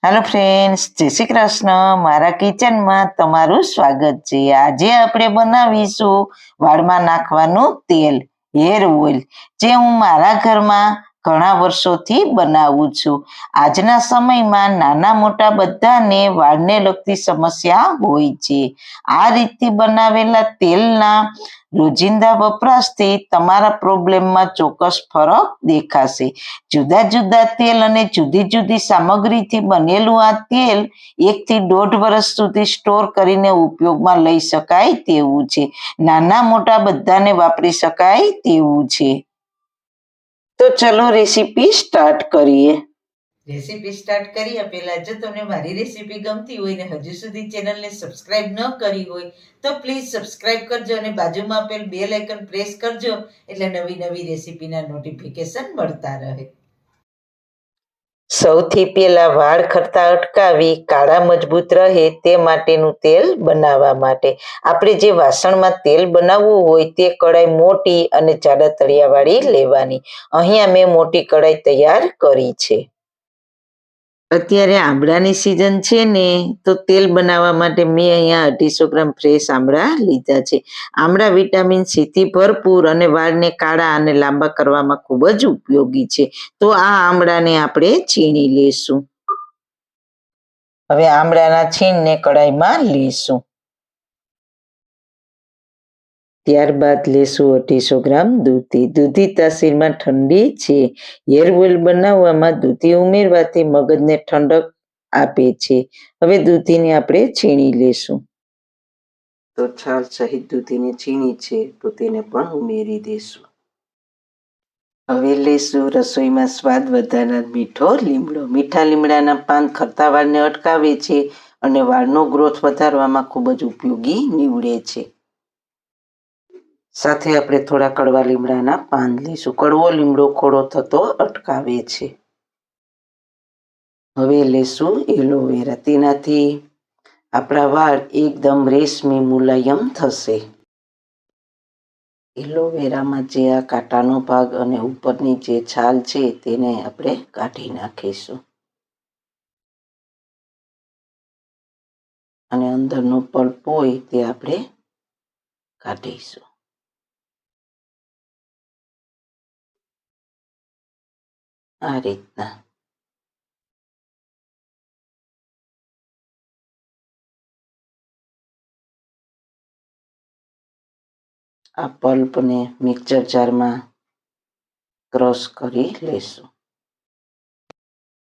Hello friends, જય શ્રી કૃષ્ણ. મારા કિચનમાં તમારું સ્વાગત છે. આજે આપણે બનાવીશું વાળમાં નાખવાનું તેલ, હેર ઓઇલ, જે હું મારા ઘરમાં ઘણા વર્ષોથી બનાવું છું. આજના સમયમાં નાના મોટા બધાને વાળને લગતી સમસ્યા હોય છે. આ રીતથી બનાવેલા તેલના રોજિંદા વપરાશથી તમારા પ્રોબ્લેમમાં ચોક્કસ ફરક દેખાશે. જુદા જુદા તેલ અને જુદી જુદી સામગ્રીથી બનેલું આ તેલ 1 થી 1.5 વર્ષ સુધી સ્ટોર કરીને ઉપયોગમાં લઈ શકાય તેવું છે. નાના મોટા બધાને વાપરી શકાય તેવું છે. તો ચલો રેસીપી સ્ટાર્ટ કરીએ. રેસીપી સ્ટાર્ટ કર્યા પહેલા જો તમને મારી રેસીપી ગમતી હોય ને હજુ સુધી ચેનલને સબસ્ક્રાઇબ ન કરી હોય તો પ્લીઝ સબસ્ક્રાઇબ કરજો અને બાજુમાં આપેલ બેલ આઇકન પ્રેસ કરજો એટલે નવી નવી રેસીપીના નોટિફિકેશન મળતા રહે. સૌથી પહેલા વાળ ખરતા અટકાવી કાળા મજબૂત રહે તે માટેનું તેલ બનાવવા માટે આપણે જે વાસણમાં તેલ બનાવવું હોય તે કડાઈ મોટી અને જાડા તળિયાવાળી લેવાની. અહીંયા મેં મોટી કડાઈ તૈયાર કરી છે. અત્યારે આંબળાની સિઝન છે ને, તો તેલ બનાવવા માટે મેં અહીંયા 250 ગ્રામ ફ્રેશ આંબળા લીધા છે. આંબળા વિટામિન સી થી ભરપૂર અને વાળને કાળા અને લાંબા કરવામાં ખૂબ જ ઉપયોગી છે. તો આ આંબળાને આપણે છીણી લેશું. હવે આંબળાના છીણને કડાઈમાં લેશું. ત્યારબાદ લેશું 250 ગ્રામ દૂધી. દૂધી તાસીરમાં ઠંડી છે. હેર ઓઇલ બનાવવામાં દૂધી ઉમેરવાથી મગજને ઠંડક આપે છે. હવે દૂધીને આપણે છીણી લેશું. તો છાલ સહિત દૂધીને છીણી છે, તો તેને પણ ઉમેરી દેશું. હવે લેશું રસોઈમાં સ્વાદ વધારનાર મીઠો લીમડો. મીઠા લીમડાના પાન ખરતા વાળને અટકાવે છે અને વાળનો ગ્રોથ વધારવામાં ખૂબ જ ઉપયોગી નીવડે છે. સાથે આપણે થોડા કડવા લીમડાના પાન લઈશું. કડવો લીમડો ખોડો થતો અટકાવે છે. હવે લેશું એલોવેરા. તેનાથી આપણા વાળ એકદમ રેશમી મુલાયમ થશે. એલોવેરામાં જે આ કાંટાનો ભાગ અને ઉપરની જે છાલ છે તેને આપણે કાઢી નાખીશું અને અંદરનો પલ્પ હોય તે આપણે કાઢીશું. આ રીતના આ પલ્પને મિક્સર જારમાં ક્રશ કરી લેશું.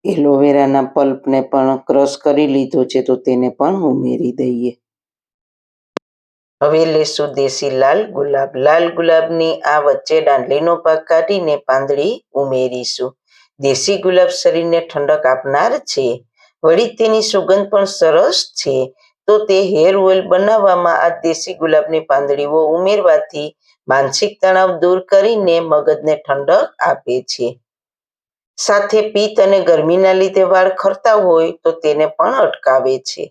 એલોવેરાના પલ્પને પણ ક્રશ કરી લીધો છે, તો તેને પણ ઉમેરી દઈએ. હવે લેશું દેશી લાલ ગુલાબ. લાલ ગુલાબની આ વચ્ચે દાંડલીનો ભાગ કાઢીને પાંદડી ઉમેરીશું. દેશી ગુલાબ શરીરને ઠંડક આપનાર છે. વળી તેની સુગંધ પણ સરસ છે. તો તે હેર ઓઇલ બનાવવામાં આ દેશી ગુલાબની પાંદડીઓ ઉમેરવાથી માનસિક તણાવ દૂર કરીને મગજને ઠંડક આપે છે. સાથે પિત્ત અને ગરમીના લીધે વાળ ખરતા હોય તો તેને પણ અટકાવે છે.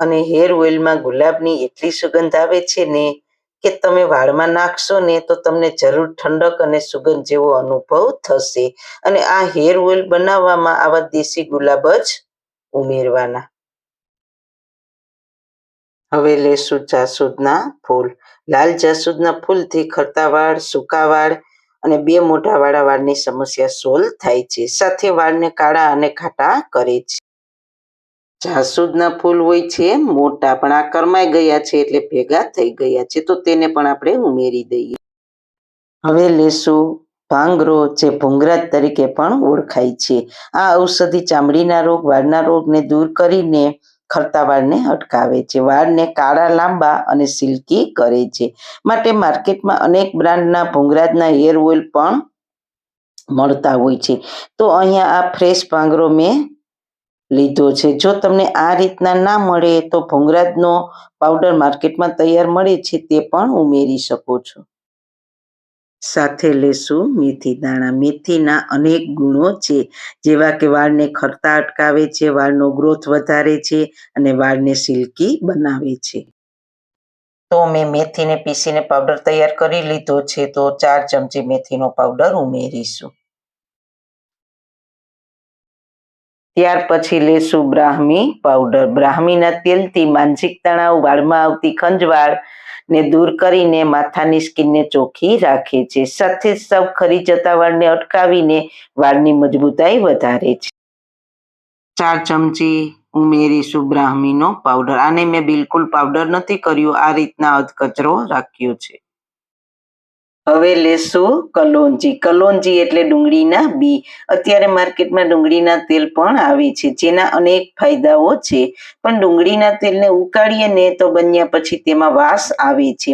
અને હેર ઓઇલમાં ગુલાબની એટલી સુગંધ આવે છે ને કે તમે વાળમાં નાખશો ને તો તમને જરૂર ઠંડક અને સુગંધ જેવો અનુભવ થશે. અને આ હેર ઓઇલ બનાવવામાં આવા દેશી ગુલાબ જ ઉમેરવાના. હવે લેશું જાસૂદના ફૂલ. લાલ જાસૂદના ફૂલથી ખરતા વાળ, સૂકા વાળ અને 2 મોઢા વાળા વાળની સમસ્યા સોલ્વ થાય છે. સાથે વાળને કાળા અને ઘાટા કરે છે. જાસૂદના ફૂલ હોય છે મોટા, પણ આ કરમાઈ ગયા છે એટલે ભેગા થઈ ગયા છે, તો તેને પણ આપણે ઉમેરી દઈએ. હવે લેશું ભાંગરો, જે ભૂંગરાજ તરીકે પણ ઓળખાય છે. આ ઔષધિ ચામડીના રોગ, વાળના રોગને દૂર કરીને ખરતા વાળને અટકાવે છે. વાળને કાળા, લાંબા અને સિલ્કી કરે છે. માટે માર્કેટમાં અનેક બ્રાન્ડના ભૂંગરાજના હેર ઓઇલ પણ મળતા હોય છે. તો અહીંયા આ ફ્રેશ ભાંગરો મેં લીધો છે. જો તમને આ રીતના ના મળે તો ભૂંગરાજનો પાવડર માર્કેટમાં તૈયાર મળે છે, તે પણ ઉમેરી શકો છો. સાથે લેશું મેથી દાણા. મેથીના અનેક ગુણો છે, જેવા કે વાળને ખરતા અટકાવે છે, વાળનો ગ્રોથ વધારે છે અને વાળને સિલ્કી બનાવે છે. તો મેં મેથીને પીસીને પાવડર તૈયાર કરી લીધો છે, તો 4 ચમચી મેથીનો પાવડર ઉમેરીશું. ત્યાર પછી લેશું બ્રાહ્મી પાવડર. બ્રાહ્મીના તેલથી માનસિક તણાવ, વાળમાં આવતી ખંજવાળ ને દૂર કરીને માથાની સ્કિનને ચોખ્ખી રાખે છે. સાથે સૌ ખરી જતા વાળને અટકાવીને વાળની મજબૂતાઈ વધારે છે. 4 ચમચી ઉમેરીશું બ્રાહ્મીનો પાવડર. આને મેં બિલકુલ પાવડર નથી કર્યું, આ રીતના અધકચરો રાખ્યો છે. હવે લેશું કલોંજી. કલોંજી એટલે ડુંગળીના બી. અત્યારે માર્કેટમાં ડુંગળીના તેલ પણ આવે છે, જેના અનેક ફાયદાઓ છે. પણ ડુંગળીના તેલને ઉકાળીએ ને તો બન્યા પછી તેમાં વાસ આવે છે,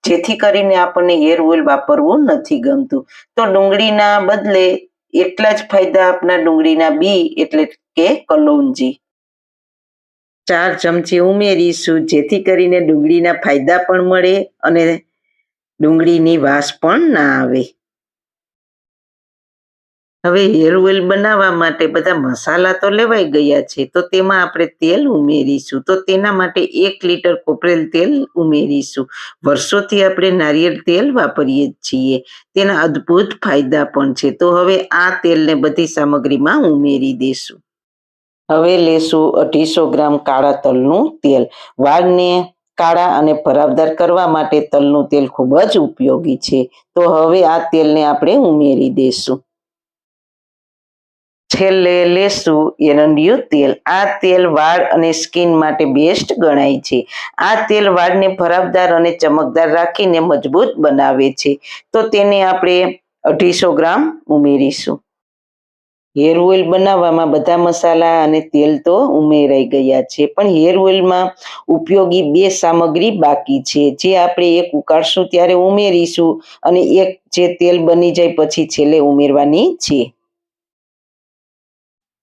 જેથી કરીને આપણને હેર ઓઇલ વાપરવું નથી ગમતું. તો ડુંગળીના બદલે એટલા જ ફાયદા આપના ડુંગળીના બી એટલે કે કલોંજી 4 ચમચી ઉમેરીશું, જેથી કરીને ડુંગળીના ફાયદા પણ મળે અને ડુંગળીની વાસ પણ ના આવે. હવે હેર ઓઇલ બનાવવા માટે બધા મસાલા તો લેવાઈ ગયા છે, તો તેમાં આપણે તેલ ઉમેરીશું. તો તેના માટે 1 લીટર કોપરેલ તેલ ઉમેરીશું. વર્ષોથી આપણે નારિયેળ તેલ વાપરીએ છીએ, તેના અદ્ભુત ફાયદા પણ છે. તો હવે આ તેલને બધી સામગ્રીમાં ઉમેરી દેશું. હવે લેશું 250 ગ્રામ કાળા તલનું તેલ. વાળને કાળા અને ભરાવદાર કરવા માટે તલનું તેલ ખૂબ જ ઉપયોગી છે. તો હવે આ તેલને આપણે ઉમેરી દેશું. છેલ્લે લેશું એરંડિયું તેલ. આ તેલ વાળ અને સ્કિન માટે બેસ્ટ ગણાય છે. આ તેલ વાળને ભરાવદાર અને ચમકદાર રાખીને મજબૂત બનાવે છે. તો તેને આપણે 250 ગ્રામ ઉમેરીશું. હેર ઓઇલ બનાવવામાં બધા મસાલા અને તેલ તો ઉમેરાઈ ગયા છે, પણ હેર ઓઇલમાં ઉપયોગી 2 સામગ્રી બાકી છે, જે આપણે એક ઉકાળશું ત્યારે ઉમેરીશું અને એક જે તેલ બની જાય પછી છેલ્લે ઉમેરવાની છે.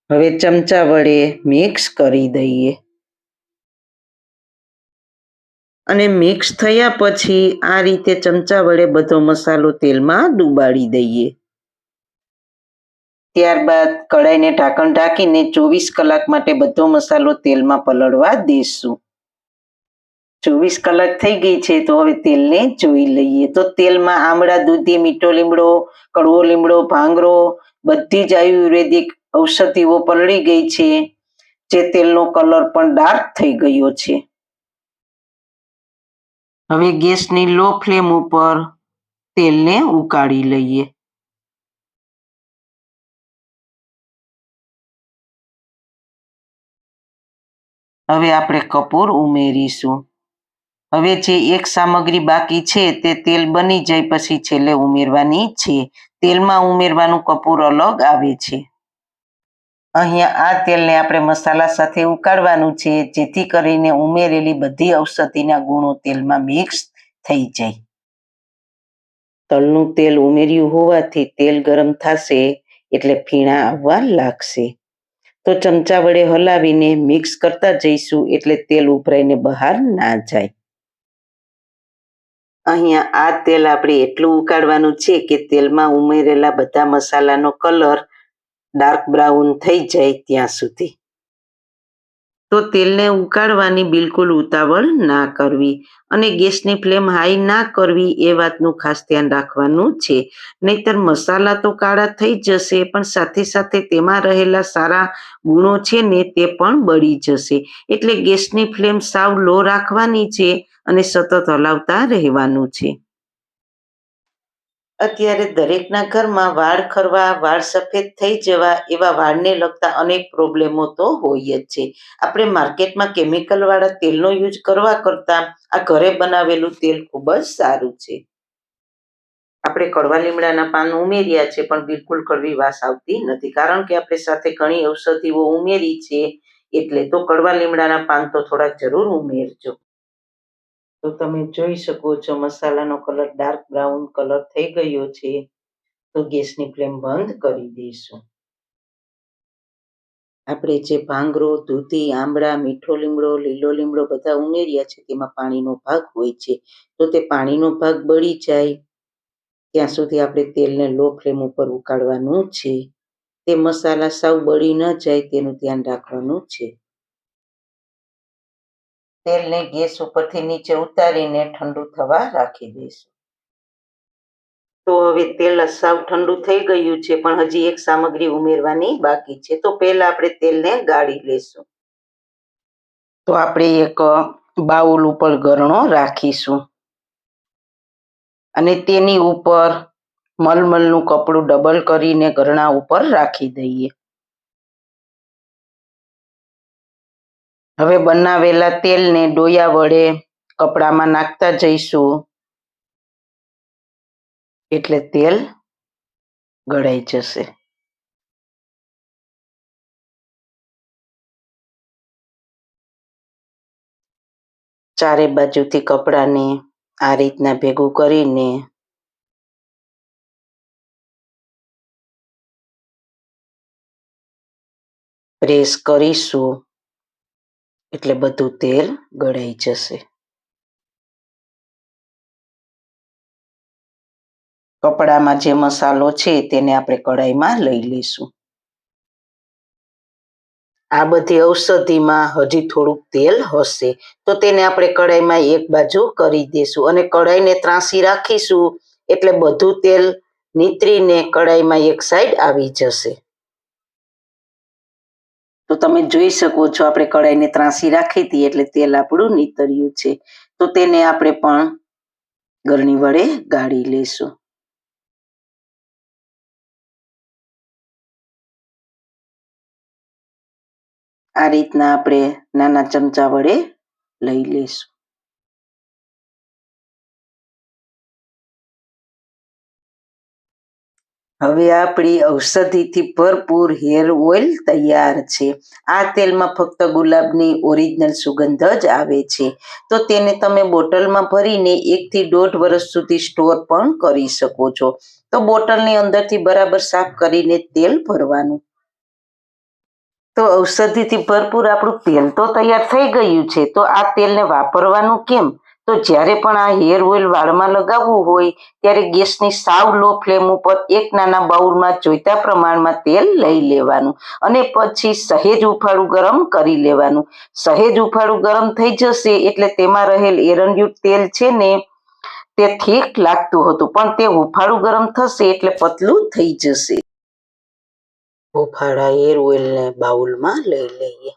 હવે ચમચા વડે મિક્સ કરી દઈએ અને મિક્સ થયા પછી આ રીતે ચમચા વડે બધો મસાલો તેલમાં ડુબાડી દઈએ. ત્યારબાદ કડાઈને ઢાંકણ ઢાંકીને 24 કલાક માટે બધો મસાલો તેલમાં પલળવા દેશું. 24 કલાક થઈ ગઈ છે, તો હવે તેલને જોઈ લઈએ. તો તેલમાં આમળા, દૂધી, મીઠો લીમડો, કડવો લીમડો, ભાંગરો બધી જ આયુર્વેદિક ઔષધિઓ પલળી ગઈ છે, જે તેલનો કલર પણ ડાર્ક થઈ ગયો છે. હવે ગેસની લો ફ્લેમ ઉપર તેલને ઉકાળી લઈએ. હવે આપણે કપૂર ઉમેરીશું. હવે જે એક સામગ્રી બાકી છે તે તેલ બની જાય પછી છેલ્લે ઉમેરવાની છે. તેલમાં ઉમેરવાનું કપૂર અલગ આવે છે. અહીંયા આ તેલને આપણે મસાલા સાથે ઉકાળવાનું છે, જેથી કરીને ઉમેરેલી બધી ઔષધિના ગુણો તેલમાં મિક્સ થઈ જાય. તલનું તેલ ઉમેર્યું હોવાથી તેલ ગરમ થશે એટલે ફીણા આવવા લાગશે. તો ચમચા વડે હલાવીને મિક્સ કરતા જઈશું એટલે તેલ ઉભરાઈને બહાર ના જાય. અહીંયા આ તેલ આપણે એટલું ઉકાળવાનું છે કે તેલમાં ઉમેરેલા બધા મસાલાનો કલર ડાર્ક બ્રાઉન થઈ જાય ત્યાં સુધી. તો તેલને ઉકાળવાની બિલકુલ ઉતાવળ ના કરવી અને ગેસની ફ્લેમ હાઈ ના કરવી, એ વાતનું ખાસ ધ્યાન રાખવાનું છે. નહીતર મસાલા તો કાળા થઈ જશે, પણ સાથે સાથે તેમાં રહેલા સારા ગુણો છે ને તે પણ બળી જશે. એટલે ગેસની ફ્લેમ સાવ લો રાખવાની છે અને સતત હલાવતા રહેવાનું છે. અત્યારે દરેકના ઘરમાં વાળ ખરવા, વાળ સફેદ થઈ જવા એવા વાળને લગતા અનેક પ્રોબ્લેમો તો હોય જ છે. આપણે માર્કેટમાં કેમિકલ વાળા તેલનો યુઝ કરવા કરતાં આ ઘરે બનાવેલું તેલ ખૂબ જ સારું છે. આપણે કડવા લીમડાના પાન ઉમેર્યા છે, પણ બિલકુલ કડવી વાસ આવતી નથી, કારણ કે આપણે સાથે ઘણી ઔષધિઓ ઉમેરી છે. એટલે તો કડવા લીમડાના પાન તો થોડાક જરૂર ઉમેરજો. તો તમે જોઈ શકો છો મસાલાનો કલર ડાર્ક બ્રાઉન કલર થઈ ગયો છે. તો ગેસની ફ્લેમ બંધ કરી દઈશું. આપણે જે ભાંગરો, દૂધી, આંબળા, મીઠો લીમડો, લીલો લીમડો બધા ઉમેર્યા છે, તેમાં પાણીનો ભાગ હોય છે. તો તે પાણીનો ભાગ બળી જાય ત્યાં સુધી આપણે તેલને લો ફ્લેમ ઉપર ઉકાળવાનું છે. તે મસાલા સાવ બળી ન જાય તેનું ધ્યાન રાખવાનું છે. તેલને ગેસ ઉપરથી નીચે ઉતારીને ઠંડુ થવા રાખી દઈશું. તો હવે તેલ સાવ ઠંડુ થઈ ગયું છે, પણ હજી એક સામગ્રી ઉમેરવાની બાકી છે. તો પહેલા આપણે તેલને ગાળી લેશું. તો આપણે એક બાઉલ ઉપર ગરણો રાખીશું અને તેની ઉપર મલમલનું કપડું ડબલ કરીને ગરણા ઉપર રાખી દઈએ. હવે બનાવેલા તેલને ડોયા વડે કપડામાં નાખતા જઈશું એટલે તેલ ગળાઈ જશે. ચારે બાજુથી કપડાને આ રીતના ભેગું કરીને પ્રેસ કરીશું એટલે બધું તેલ ગળાઈ જશે. કપડામાં જે મસાલો છે તેને આપણે કઢાઈમાં લઈ લઈશું. આ બધી ઔષધિમાં હજી થોડુંક તેલ હશે તો તેને આપણે કઢાઈમાં એક બાજુ કરી દઈશું અને કઢાઈને ત્રાંસી રાખીશું એટલે બધું તેલ નીતરીને કઢાઈમાં એક સાઈડ આવી જશે. તો તમે જોઈ શકો છો આપણે કઢાઈને ત્રાંસી રાખી હતી એટલે તેલ આપણું નીતર્યું છે. તો તેને આપણે પણ ગરણી વડે ગાળી લઈશું. આ રીતના આપણે નાના ચમચા વડે લઈ લઈશું. હવે આપણી ઔષધિથી ભરપૂર હેર ઓઇલ તૈયાર છે. આ તેલમાં ફક્ત ગુલાબની ઓરિજિનલ સુગંધ જ આવે છે. તો તેને તમે બોટલમાં ભરીને 1 થી 1.5 વર્ષ સુધી સ્ટોર પણ કરી શકો છો. તો બોટલની અંદરથી બરાબર સાફ કરીને તેલ ભરવાનું. તો ઔષધિથી ભરપૂર આપણું તેલ તો તૈયાર થઈ ગયું છે. તો આ તેલને વાપરવાનું કેમ? તો જ્યારે પણ આ હેર ઓઇલ વાળમાં લગાવવું હોય ત્યારે ગેસની સાવ લો ફ્લેમ ઉપર એક નાના બાઉલમાં જોઈતા પ્રમાણમાં તેલ લઈ લેવાનું અને પછી સહેજ ઉફાળું ગરમ કરી લેવાનું. સહેજ ઉફાળું ગરમ થઈ જશે એટલે તેમાં રહેલ એરંડિયું તેલ છે ને તે ઠીક લાગતું હતું, પણ તે ઉફાળું ગરમ થશે એટલે પતલું થઈ જશે. ઉફાળા હેર ઓઇલને બાઉલમાં લઈ લઈએ.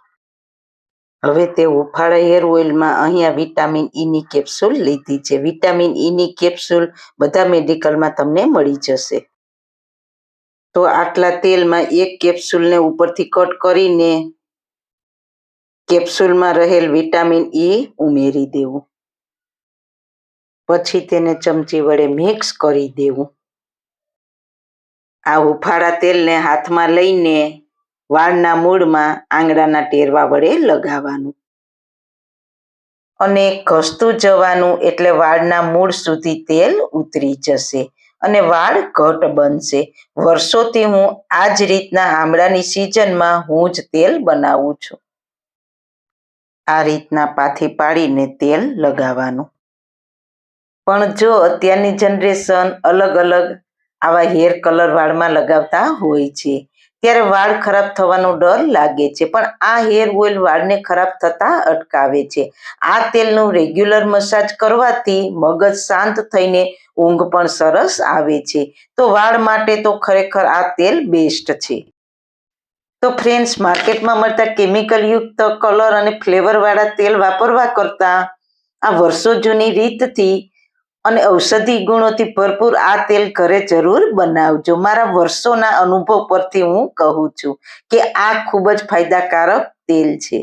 હવે તે ઉફાળા હેર ઓઇલમાં અહીંયા વિટામિન ઈની કેપ્સ્યુલ લીધી છે. વિટામિન ઈની કેપ્સ્યુલ બધા મેડિકલમાં તમને મળી જશે. તો આટલા તેલમાં એક કેપ્સ્યુલને ઉપરથી કટ કરીને કેપ્સ્યુલમાં રહેલ વિટામિન ઈ ઉમેરી દેવું. પછી તેને ચમચી વડે મિક્સ કરી દેવું. આ ઉફાળા તેલને હાથમાં લઈને વાળના મૂળમાં આંગળાના ટેરવા વડે લગાવવાનું અને ઘસતું જવાનું એટલે વાળના મૂળ સુધી તેલ ઉતરી જશે અને વાળ ઘટ બનશે. વર્ષોથી હું આ જ રીતના આમળાની સિઝનમાં હું જ તેલ બનાવું છું. આ રીતના પાથી પાડીને તેલ લગાવવાનું. પણ જો અત્યારની જનરેશન અલગ અલગ આવા હેર કલર વાળમાં લગાવતા હોય છે ત્યારે વાળ ખરાબ થવાનો ડર લાગે છે, પણ આ હેર ઓઇલ વાળને ખરાબ થતા અટકાવે છે. આ તેલનું રેગ્યુલર મસાજ કરવાથી મગજ શાંત થઈને ઊંઘ પણ સરસ આવે છે. તો વાળ માટે તો ખરેખર આ તેલ બેસ્ટ છે. તો ફ્રેન્ડ્સ, માર્કેટમાં મળતા કેમિકલ યુક્ત કલર અને ફ્લેવર વાળા તેલ વાપરવા કરતા આ વર્ષો જૂની રીતથી અને ઔષધિ ગુણોથી ભરપૂર આ તેલ ઘરે જરૂર બનાવજો. મારા વર્ષોના અનુભવ પરથી હું કહું છું કે આ ખૂબ જ ફાયદાકારક તેલ છે.